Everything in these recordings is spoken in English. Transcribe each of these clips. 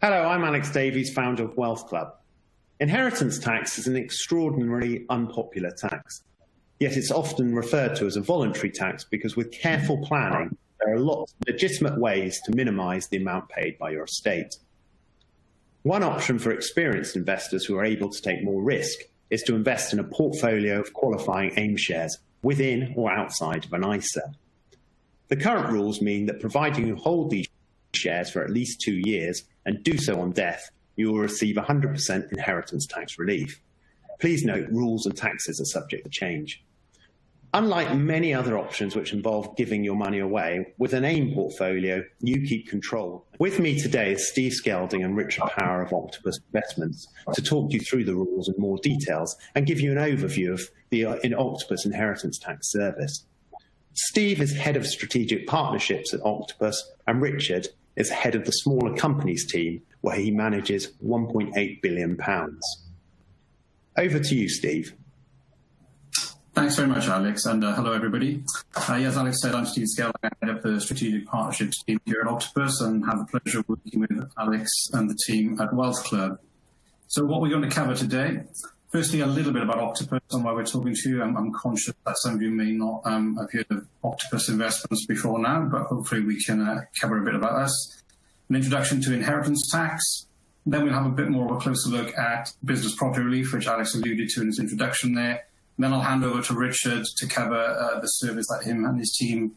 Hello, I'm Alex Davies, founder of Wealth Club. Inheritance tax is an extraordinarily unpopular tax, yet it's often referred to as a voluntary tax because with careful planning, there are lots of legitimate ways to minimise the amount paid by your estate. One option for experienced investors who are able to take more risk is to invest in a portfolio of qualifying AIM shares within or outside of an ISA. The current rules mean that providing you hold these shares for at least 2 years and do so on death, you will receive 100% inheritance tax relief. Please note rules and taxes are subject to change. Unlike many other options which involve giving your money away, with an AIM portfolio, you keep control. With me today is Steve Skelding and Richard Power of Octopus Investments to talk you through the rules in more details and give you an overview of the Octopus Inheritance Tax Service. Steve is Head of Strategic Partnerships at Octopus, and Richard is head of the smaller companies team, where he manages £1.8 billion. Over to you, Steve. Thanks very much, Alex, and hello, everybody. As Alex said, I'm Steve Skelding, head of the Strategic Partnerships team here at Octopus, and have the pleasure of working with Alex and the team at Wealth Club. So what we're going to cover today, firstly, a little bit about Octopus and why we're talking to you. I'm conscious that some of you may not have heard of Octopus Investments before now, but hopefully we can cover a bit about us. An introduction to inheritance tax. Then we'll have a bit more of a closer look at business property relief, which Alex alluded to in his introduction there. And then I'll hand over to Richard to cover the service that him and his team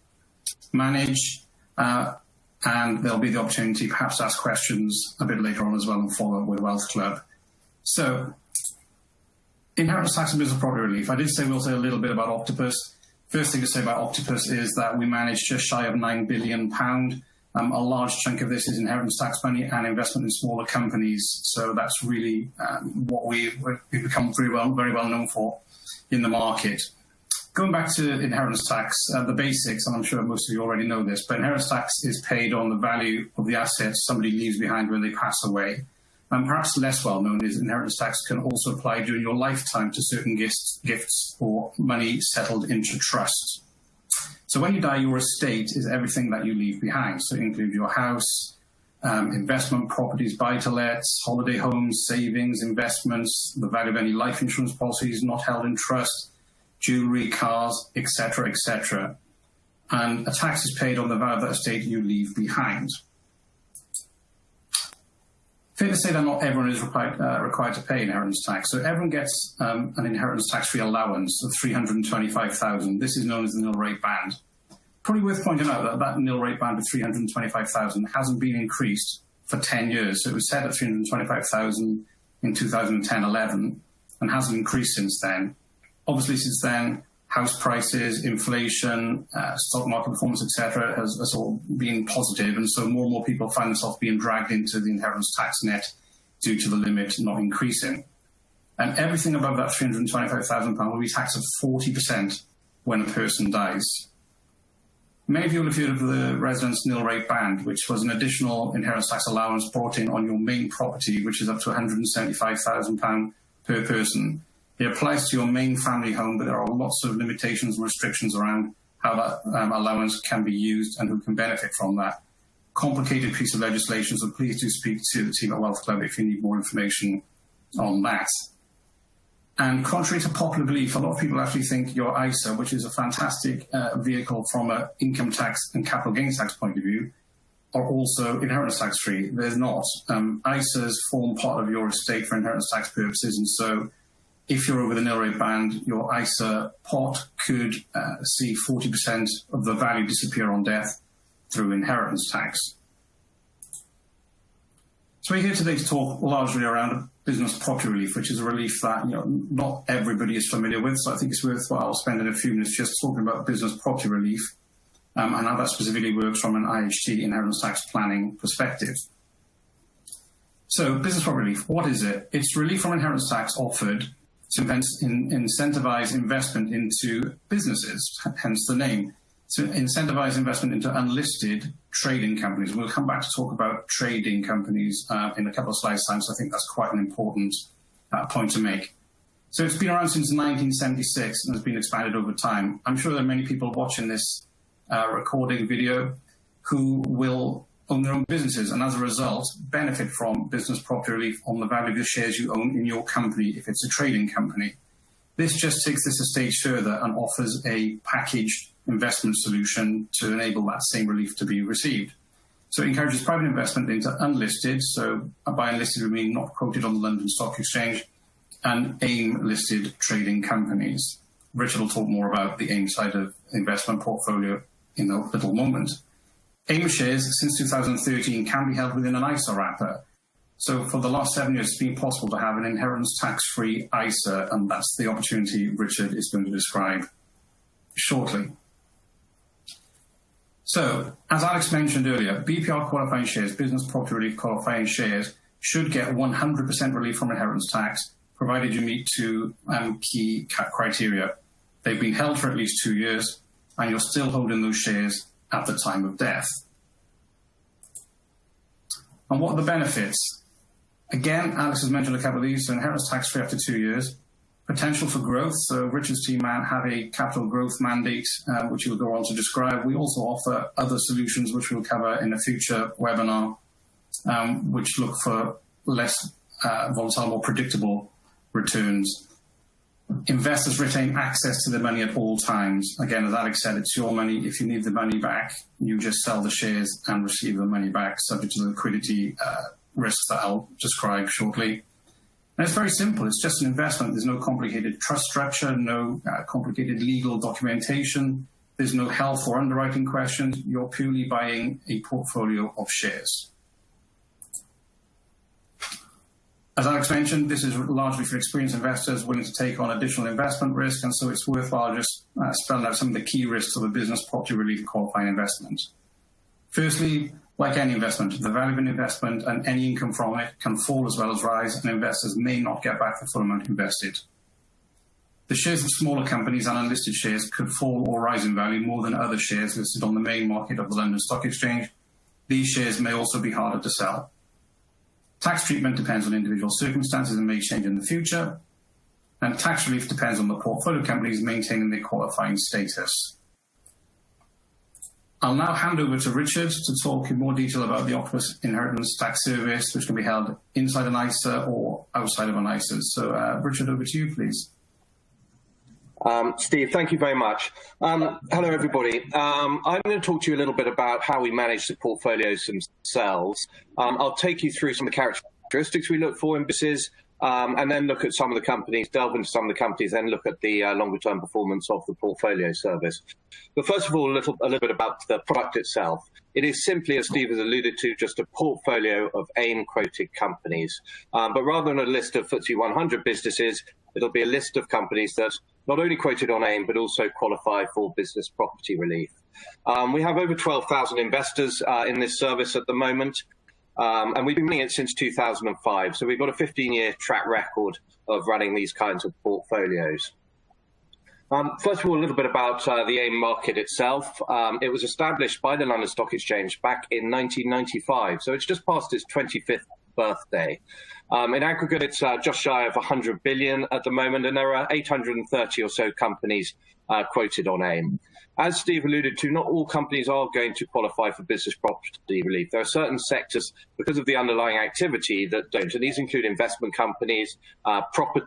manage. And there'll be the opportunity perhaps to ask questions a bit later on as well and follow up with Wealth Club. So, inheritance tax and business property relief. I did say we'll say a little bit about Octopus. First thing to say about Octopus is that we manage just shy of £9 billion. A large chunk of this is inheritance tax money and investment in smaller companies. So that's really what we've become very well known for in the market. Going back to inheritance tax, the basics, and I'm sure most of you already know this, but inheritance tax is paid on the value of the assets somebody leaves behind when they pass away. And perhaps less well known is inheritance tax can also apply during your lifetime to certain gifts or money settled into trust. So when you die, your estate is everything that you leave behind. So it includes your house, investment properties, buy-to-lets, holiday homes, savings, investments, the value of any life insurance policies not held in trust, jewellery, cars, etc., etc. And a tax is paid on the value of that estate you leave behind. Fair to say that not everyone is required to pay inheritance tax. So everyone gets an inheritance tax-free allowance of $325,000. This is known as the nil rate band. Probably worth pointing out that that nil rate band of $325,000 hasn't been increased for 10 years. So it was set at $325,000 in 2010-11 and hasn't increased since then. Obviously, since then, house prices, inflation, stock market performance, etc., has all been positive, and so more and more people find themselves being dragged into the inheritance tax net due to the limit not increasing. And everything above that £325,000 will be taxed at 40% when a person dies. Many of you will have heard of the residence nil rate band, which was an additional inheritance tax allowance brought in on your main property, which is up to £175,000 per person. It applies to your main family home, but there are lots of limitations and restrictions around how that allowance can be used and who can benefit from that. Complicated piece of legislation, so please do speak to the team at Wealth Club if you need more information on that. And contrary to popular belief, a lot of people actually think your ISA, which is a fantastic vehicle from an income tax and capital gains tax point of view, are also inheritance tax free. There's not. ISAs form part of your estate for inheritance tax purposes, and so if you're over the nil rate band, your ISA pot could see 40% of the value disappear on death through inheritance tax. So we're here today to talk largely around business property relief, which is a relief that not everybody is familiar with. So I think it's worthwhile spending a few minutes just talking about business property relief and how that specifically works from an IHT inheritance tax planning perspective. So business property relief, what is it? It's relief from inheritance tax offered to incentivize investment into businesses, hence the name. To incentivize investment into unlisted trading companies. We'll come back to talk about trading companies in a couple of slides' time, so I think that's quite an important point to make. So it's been around since 1976 and has been expanded over time. I'm sure there are many people watching this recording video who will own their own businesses and as a result benefit from business property relief on the value of the shares you own in your company if it's a trading company. This just takes this a stage further and offers a packaged investment solution to enable that same relief to be received. So it encourages private investment into unlisted, so by unlisted we mean not quoted on the London Stock Exchange, and AIM-listed trading companies. Richard will talk more about the AIM side of investment portfolio in a little moment. AIM shares since 2013 can be held within an ISA wrapper. So for the last 7 years, it's been possible to have an inheritance tax-free ISA, and that's the opportunity Richard is going to describe shortly. So, as Alex mentioned earlier, BPR qualifying shares, business property relief qualifying shares, should get 100% relief from inheritance tax, provided you meet two key criteria. They've been held for at least 2 years, and you're still holding those shares at the time of death. And what are the benefits? Again, Alex has mentioned a couple of these, so inheritance tax-free after 2 years. Potential for growth, so Richard's team have a capital growth mandate, which he'll go on to describe. We also offer other solutions, which we'll cover in a future webinar, which look for less volatile, more predictable returns. Investors retain access to the money at all times. Again, as Alex said, it's your money. If you need the money back, you just sell the shares and receive the money back, subject to the liquidity risks that I'll describe shortly. And it's very simple. It's just an investment. There's no complicated trust structure, no complicated legal documentation. There's no health or underwriting questions. You're purely buying a portfolio of shares. As Alex mentioned, this is largely for experienced investors willing to take on additional investment risk, and so it's worthwhile just spelling out some of the key risks of a business property relief qualifying investment. Firstly, like any investment, the value of an investment and any income from it can fall as well as rise, and investors may not get back the full amount invested. The shares of smaller companies and unlisted shares could fall or rise in value more than other shares listed on the main market of the London Stock Exchange. These shares may also be harder to sell. Tax treatment depends on individual circumstances and may change in the future. And tax relief depends on the portfolio companies maintaining their qualifying status. I'll now hand over to Richard to talk in more detail about the Octopus Inheritance Tax Service, which can be held inside an ISA or outside of an ISA. So, Richard, over to you, please. Steve, thank you very much. Hello, everybody. I'm going to talk to you a little bit about how we manage the portfolios themselves. I'll take you through some of the characteristics we look for in businesses, and then look at some of the companies, delve into some of the companies, then look at the longer-term performance of the portfolio service. But first of all, a little bit about the product itself. It is simply, as Steve has alluded to, just a portfolio of AIM-quoted companies. But rather than a list of FTSE 100 businesses, it'll be a list of companies that not only quoted on AIM, but also qualify for business property relief. We have over 12,000 investors in this service at the moment. And we've been running it since 2005. So we've got a 15-year track record of running these kinds of portfolios. First of all, a little bit about the AIM market itself. It was established by the London Stock Exchange back in 1995. So it's just past its 25th birthday. In aggregate, it's just shy of 100 billion at the moment, and there are 830 or so companies quoted on AIM. As Steve alluded to, not all companies are going to qualify for business property relief. There are certain sectors, because of the underlying activity, that don't. And these include investment companies,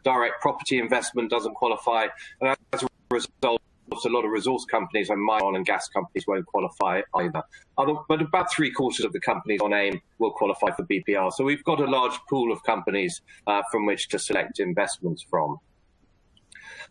direct property investment doesn't qualify. And as a result, a lot of resource companies and oil and gas companies won't qualify either. But about 3/4 of the companies on AIM will qualify for BPR. So we've got a large pool of companies from which to select investments from.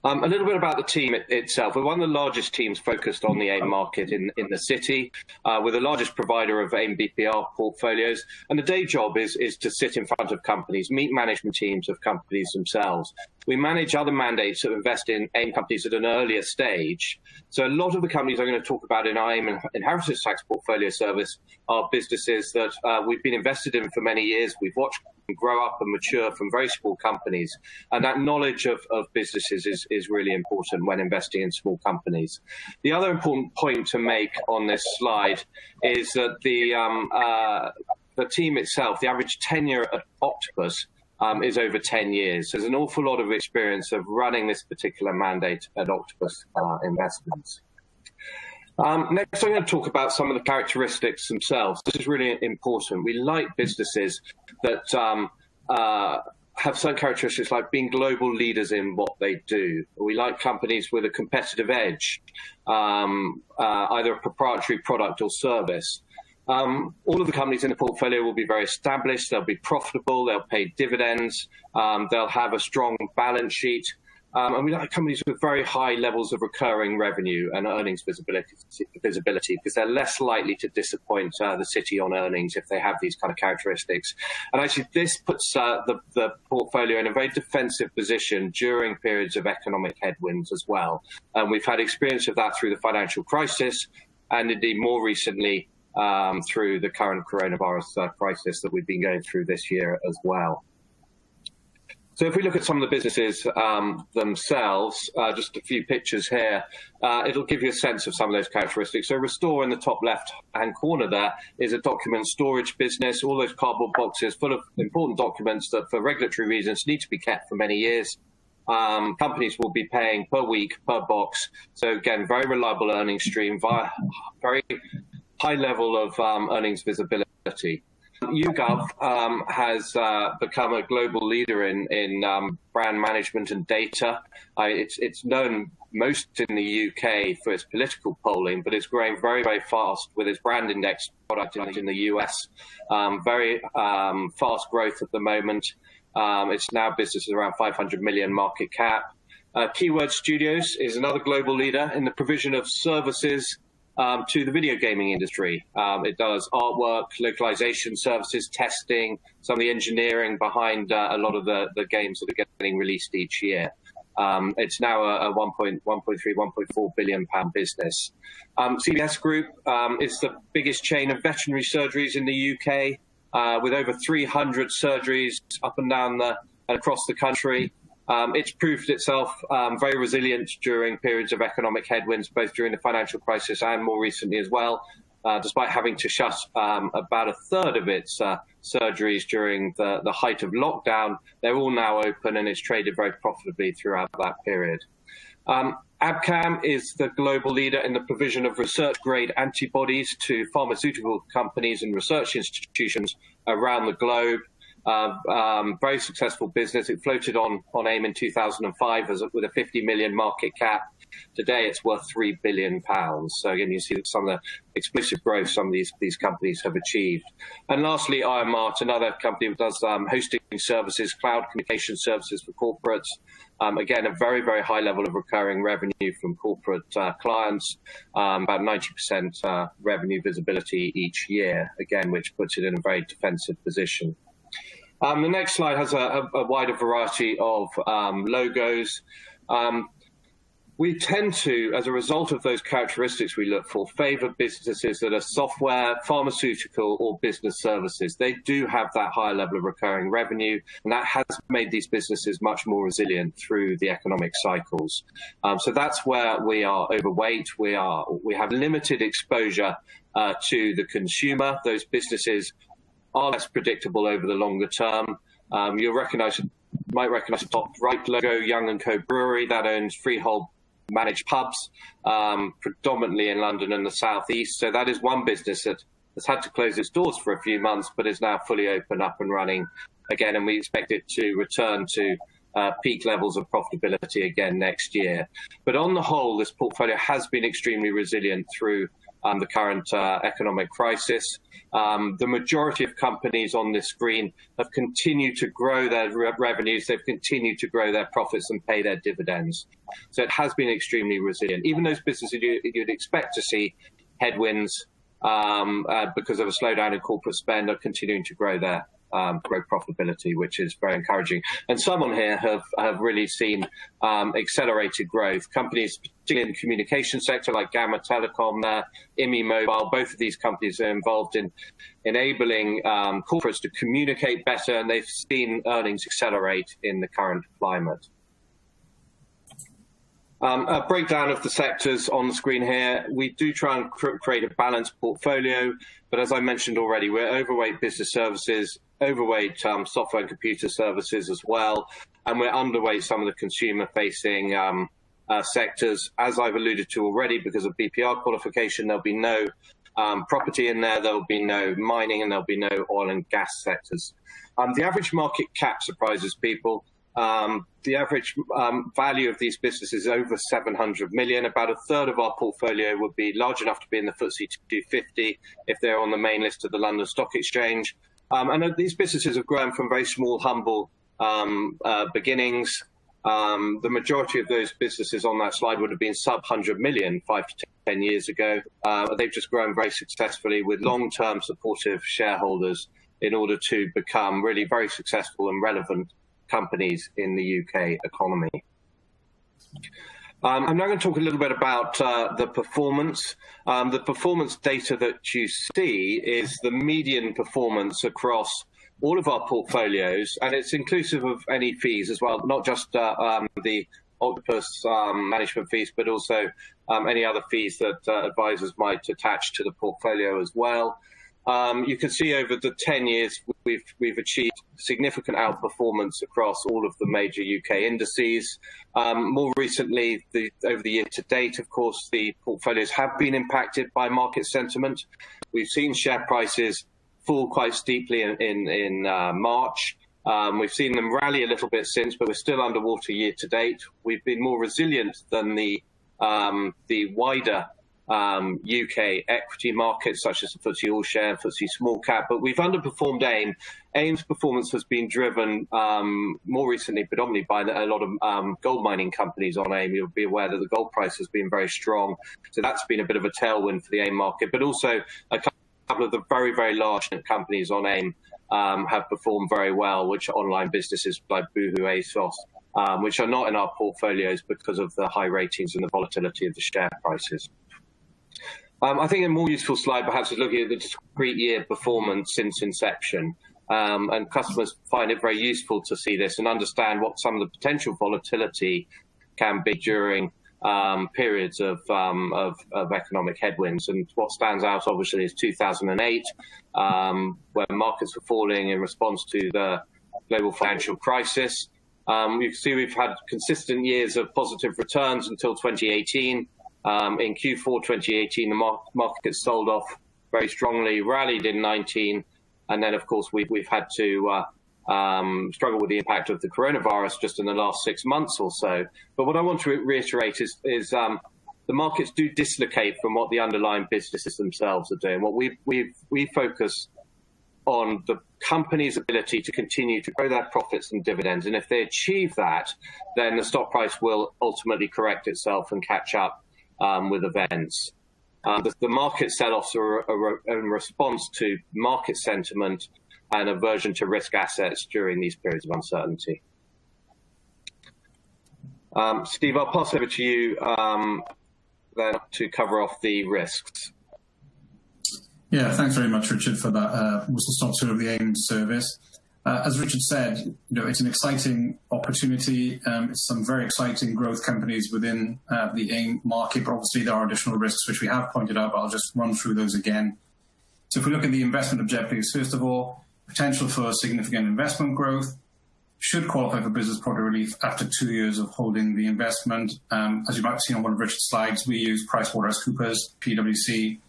A little bit about the team itself. We're one of the largest teams focused on the AIM market in the city. We're the largest provider of AIM BPR portfolios. And the day job is to sit in front of companies, meet management teams of companies themselves. We manage other mandates that invest in AIM companies at an earlier stage. So a lot of the companies I'm going to talk about in our AIM Inheritance Tax Portfolio Service are businesses that we've been invested in for many years. We've watched them grow up and mature from very small companies. And that knowledge of businesses is really important when investing in small companies. The other important point to make on this slide is that the team itself, the average tenure at Octopus, is over 10 years. There's an awful lot of experience of running this particular mandate at Octopus Investments. Next, I'm going to talk about some of the characteristics themselves. This is really important. We like businesses that have some characteristics like being global leaders in what they do. We like companies with a competitive edge, either a proprietary product or service. All of the companies in the portfolio will be very established, they'll be profitable, they'll pay dividends, they'll have a strong balance sheet. And we like companies with very high levels of recurring revenue and earnings visibility because they're less likely to disappoint the city on earnings if they have these kind of characteristics. And actually, this puts the portfolio in a very defensive position during periods of economic headwinds as well. And we've had experience of that through the financial crisis and indeed more recently through the current coronavirus crisis that we've been going through this year as well. So if we look at some of the businesses themselves, just a few pictures here, it'll give you a sense of some of those characteristics. So Restore in the top left-hand corner there is a document storage business, all those cardboard boxes full of important documents that for regulatory reasons need to be kept for many years. Companies will be paying per week, per box. So again, very reliable earnings stream, via very high level of earnings visibility. YouGov has become a global leader in brand management and data. It's known most in the UK for its political polling, but it's growing very, very fast with its brand index product in the US. Very fast growth at the moment. Its now business is around 500 million market cap. Keyword Studios is another global leader in the provision of services to the video gaming industry. It does artwork, localization services, testing, some of the engineering behind a lot of the games that are getting released each year. It's now a 1.4 billion pound business. CBS Group is the biggest chain of veterinary surgeries in the UK, with over 300 surgeries up and down across the country. It's proved itself very resilient during periods of economic headwinds, both during the financial crisis and more recently as well, despite having to shut about a third of its surgeries during the height of lockdown. They're all now open and it's traded very profitably throughout that period. Abcam is the global leader in the provision of research-grade antibodies to pharmaceutical companies and research institutions around the globe. Very successful business. It floated on AIM in 2005 with a 50 million market cap. Today it's worth £3 billion. So again, you see that some of the explosive growth some of these companies have achieved. And lastly, IMART, another company that does hosting services, cloud communication services for corporates. Again, a very, very high level of recurring revenue from corporate clients, about 90% revenue visibility each year, again, which puts it in a very defensive position. The next slide has a wider variety of logos. We tend to, as a result of those characteristics we look for, favor businesses that are software, pharmaceutical, or business services. They do have that higher level of recurring revenue, and that has made these businesses much more resilient through the economic cycles. So that's where we are overweight. We have limited exposure to the consumer. Those businesses are less predictable over the longer term. You might recognize the top right logo, Young & Co Brewery, that owns freehold managed pubs, predominantly in London and the southeast. So that is one business that has had to close its doors for a few months, but is now fully open, up and running again. And we expect it to return to peak levels of profitability again next year. But on the whole, this portfolio has been extremely resilient through the current economic crisis. The majority of companies on this screen have continued to grow their revenues, they've continued to grow their profits and pay their dividends. So it has been extremely resilient. Even those businesses you'd expect to see headwinds because of a slowdown in corporate spend are continuing to grow their profitability, which is very encouraging. And some on here have really seen accelerated growth. Companies, particularly in the communication sector, like Gamma Telecom, IMI Mobile, both of these companies are involved in enabling corporates to communicate better, and they've seen earnings accelerate in the current climate. A breakdown of the sectors on the screen here. We do try and create a balanced portfolio, but as I mentioned already, we're overweight business services, overweight software and computer services as well, and we're underweight some of the consumer-facing sectors. As I've alluded to already, because of BPR qualification, there'll be no property in there, there'll be no mining, and there'll be no oil and gas sectors. The average market cap surprises people. The average value of these businesses is over 700 million. About a third of our portfolio would be large enough to be in the FTSE 250 if they're on the main list of the London Stock Exchange. And these businesses have grown from very small, humble beginnings. The majority of those businesses on that slide would have been sub 100 million 5 to 10 years ago. They've just grown very successfully with long-term supportive shareholders in order to become really very successful and relevant companies in the UK economy. I'm now going to talk a little bit about the performance. The performance data that you see is the median performance across all of our portfolios, and it's inclusive of any fees as well, not just the Octopus management fees, but also any other fees that advisors might attach to the portfolio as well. You can see over the 10 years, we've achieved significant outperformance across all of the major UK indices. More recently, over the year to date, of course, the portfolios have been impacted by market sentiment. We've seen share prices fall quite steeply in March. We've seen them rally a little bit since, but we're still underwater year to date. We've been more resilient than the wider UK equity markets, such as the FTSE All Share, FTSE Small Cap, but we've underperformed AIM. AIM's performance has been driven more recently predominantly by a lot of gold mining companies on AIM. You'll be aware that the gold price has been very strong, so that's been a bit of a tailwind for the AIM market, but also a couple of the very, very large companies on AIM have performed very well, which are online businesses like Boohoo, ASOS, which are not in our portfolios because of the high ratings and the volatility of the share prices. I think a more useful slide perhaps is looking at the discrete year performance since inception. And customers find it very useful to see this and understand what some of the potential volatility can be during periods of economic headwinds. And what stands out, obviously, is 2008, where markets were falling in response to the global financial crisis. You can see we've had consistent years of positive returns until 2018. In Q4 2018, the market sold off very strongly, rallied in 19, and then, of course, we've had to struggle with the impact of the coronavirus just in the last 6 months or so. But what I want to reiterate is the markets do dislocate from what the underlying businesses themselves are doing. What we focus on the company's ability to continue to grow their profits and dividends, and if they achieve that, then the stock price will ultimately correct itself and catch up with events. The market sell-offs are in response to market sentiment and aversion to risk assets during these periods of uncertainty. Steve, I'll pass over to you then to cover off the risks. Yeah, thanks very much, Richard, for that whistle-stop tour of the AIM service. As Richard said, it's an exciting opportunity. It's some very exciting growth companies within the AIM market, but obviously there are additional risks which we have pointed out, but I'll just run through those again. So if we look at the investment objectives, first of all, potential for significant investment growth, should qualify for business product relief after 2 years of holding the investment. As you might have seen on one of Richard's slides, we use PricewaterhouseCoopers, PwC,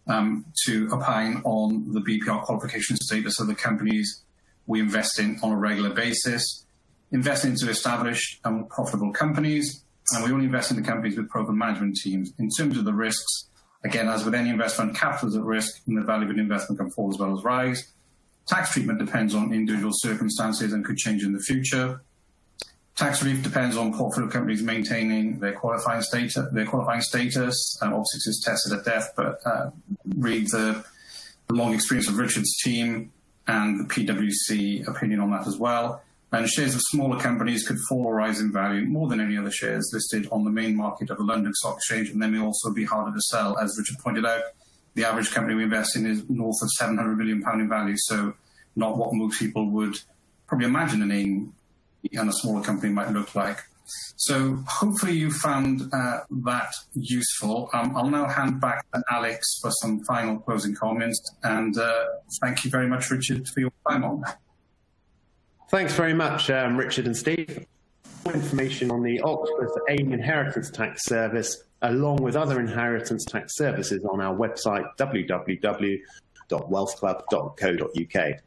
to opine on the BPR qualification status of the companies we invest in on a regular basis. Invest into established and profitable companies, and we only invest in the companies with proven management teams. In terms of the risks, again, as with any investment, capital is at risk and the value of an investment can fall as well as rise. Tax treatment depends on individual circumstances and could change in the future. Tax relief depends on portfolio companies maintaining their qualifying status. Obviously, this is tested at death, but read the long experience of Richard's team and the PwC opinion on that as well. And shares of smaller companies could fall or rise in value more than any other shares listed on the main market of the London Stock Exchange, and they may also be harder to sell. As Richard pointed out, the average company we invest in is north of £700 million in value, so not what most people would probably imagine an AIM and a smaller company might look like. So hopefully you found that useful. I'll now hand back to Alex for some final closing comments. And thank you very much, Richard, for your time on that. Thanks very much, Richard and Steve. more information on the Octopus AIM Inheritance Tax Service, along with other inheritance tax services, on our website, www.wealthclub.co.uk.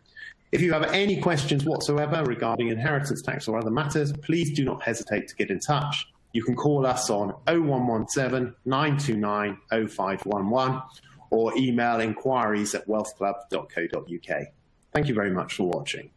If you have any questions whatsoever regarding inheritance tax or other matters, please do not hesitate to get in touch. You can call us on 0117 929 0511 or email inquiries@wealthclub.co.uk. Thank you very much for watching.